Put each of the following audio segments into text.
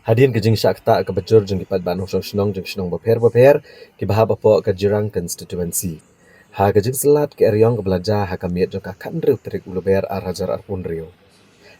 Hadin kejing syakta ke bejur jeng kipat ban hosong senong jeng senong beper ke bahab apo ke jirang constituency. Ha kejing selat ke eryong ke belajar ha kamiet jeng kakan riu terik uleber arajar arpun riu.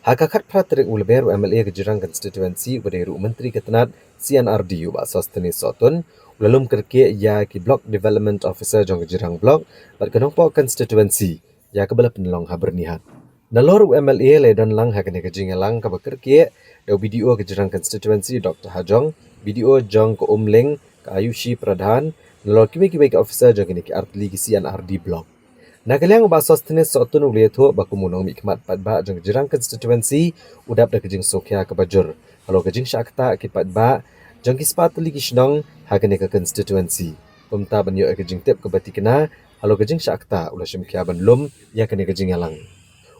Ha kakat prat terik uleber MLA ke jirang constituency uderu menteri ketenat CNRD ubak sosteni sotun ulalum kerke ya ki block development officer jeng ke jirang block bat kenongpo constituency ya ke bela penelong ha bernihat. Nalor MLA ledan lang ha kene kejing lang ka bekerke Dau BDO Kejurang Constituency Dr. Hajong, BDO Jong ke Umling, ke Ayushi Pradhan, nalor kimi-kimi ke officer jong kini ke Artli ke CNRD Block. Nakaliang ubah sostenis sotun uliya tu baku munong mikmat padba jong Kejurang Constituency udap da kejing sokya ke bajur. Kalau kejing syakta ke padba jong ki sepatuli ki shnong ha kene ke constituency. Pemta banyo kejing tip ke bati kena, kalau kejing syakta ulah syimkya ban lum ya kene kejing yalang.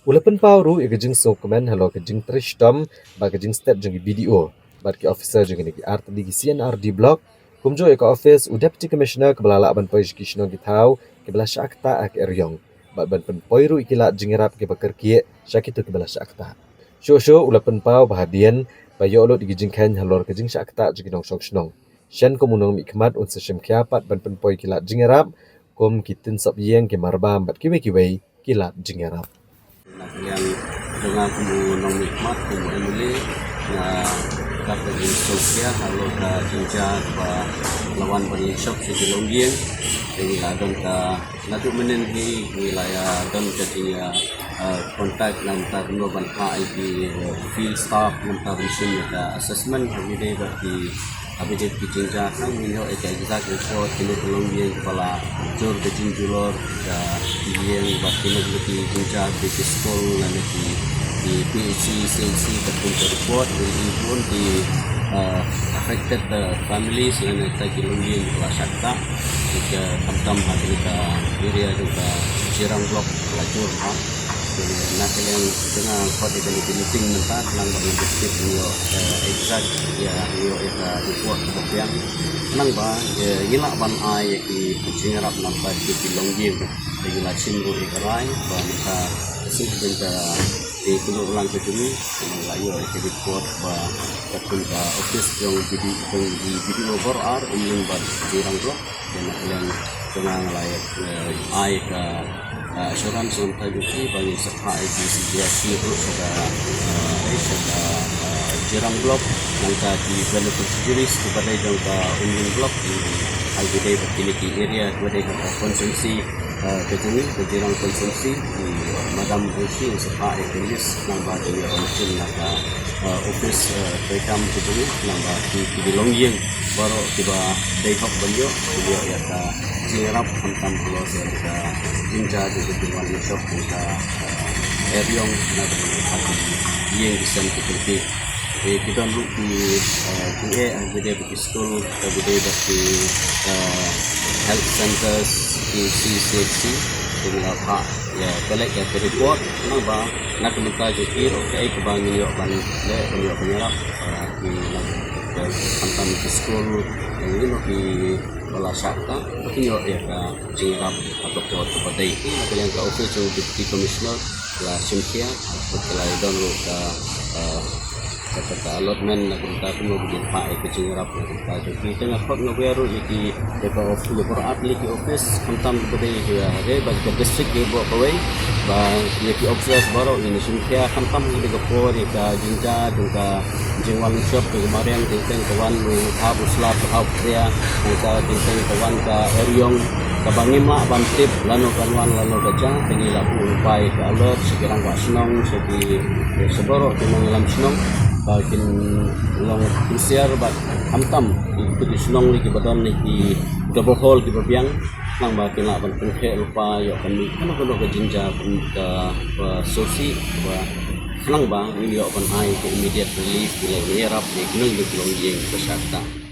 Ulapan pauru ikajing sokumen halo kajing trishtom ba kajing step jeng BDO bat ki officer jeng ki art di CNRD block kumjo eka office u deputy commissioner kebalala ban education ki thau ke bala syakta ak eryong bat ban pen poiru ikila jingerap ke bakerkie syakitu ke bala syakta sho ulapan pau bahadian ba yo lo di kajing kan halor kajing syakta jeng nong shong shnong shen komunong mikmat un seshem kiapat ban pen poi kila jingerap kom kitin sop yeng ke marbam bat kiwe kila jingerap yang dengan kumu nong nikmat kumu emuli na dapat di Sofia kalau ka jinja ba lawan bani shop si Jelongging ini ladon ka natu menen di wilayah don jadinya kontak lantar no ban IP field staff lantar mesin ka assessment habis berarti habis di jinja kan minyo exact report kini Jelongging kepala jur ke jinjulor ka yang berarti di jinja di school dan di PHC, CNC terkumpul report pun di affected families yang kita kilungi di Syakta jika tam-tam kita area juga Jirang Blok lajur jadi nak yang dengan kode dari meeting mentah lang berinvestif yo exact ya yo eta report yang nang ba gila ban ai di Jingarap nampak di Longjing regulasi ru ikarai ba kita sehingga di kuno ulang ke sini layo ke report ba takun ka office yang di video bor umling ba Jirang Blok dan yang dengan layak ai ka assurance untuk tajuki bagi serta IPCGSC terus ada Jirang Blok yang di benefit juris kepada yang umling blok di IGD berkini area kepada yang konsumsi kejuni kejirang konsumsi di Madam Bushi serta IPCGS nambah di Onsin naga office rekam kejuni nambah di Longjing baru tiba Dayhok Banjo beliau ya ka Jirap tentang pulau serta Jinja di Tuan Shop kita Eryong nada menghadapi yang bisa kita kita look di QA agede di school agede di health centers di CCC dengan apa ya collect ya report naba nak minta jadi okay kebangi yo ban le yo penyerap di tentang di school ini di Bala Syakta yo ya ka Jirap atau kepada itu yang ke office yang deputy commissioner la Cynthia setelah download kata allotment na kita puno bigin pa ke Jingarap na kita jadi tengah kot no baru di depa of labor atli ki office kontam kepada dia ada bagi district dia buat kawai ba ki office baru ini Cynthia kontam di ko di ka Jinja juga Jingwal shop kemarin tentang kawan Abu Slap Hab dia kita tentang kawan ka Eryong kabangim lah bantip lalu kawan lalu baca tinggi lapu upai ke alert sekirang wak senong segi seborok di mengalam senong bagian long insiar bat hamtam itu di senong lagi badan lagi double hole di babiang nang bagian lah bantung ke lupa yuk kami kan ke Jinja ke sosi senang bang ini yuk kan ai ke immediate relief bila nyerap di gunung di Longjing ke Syakta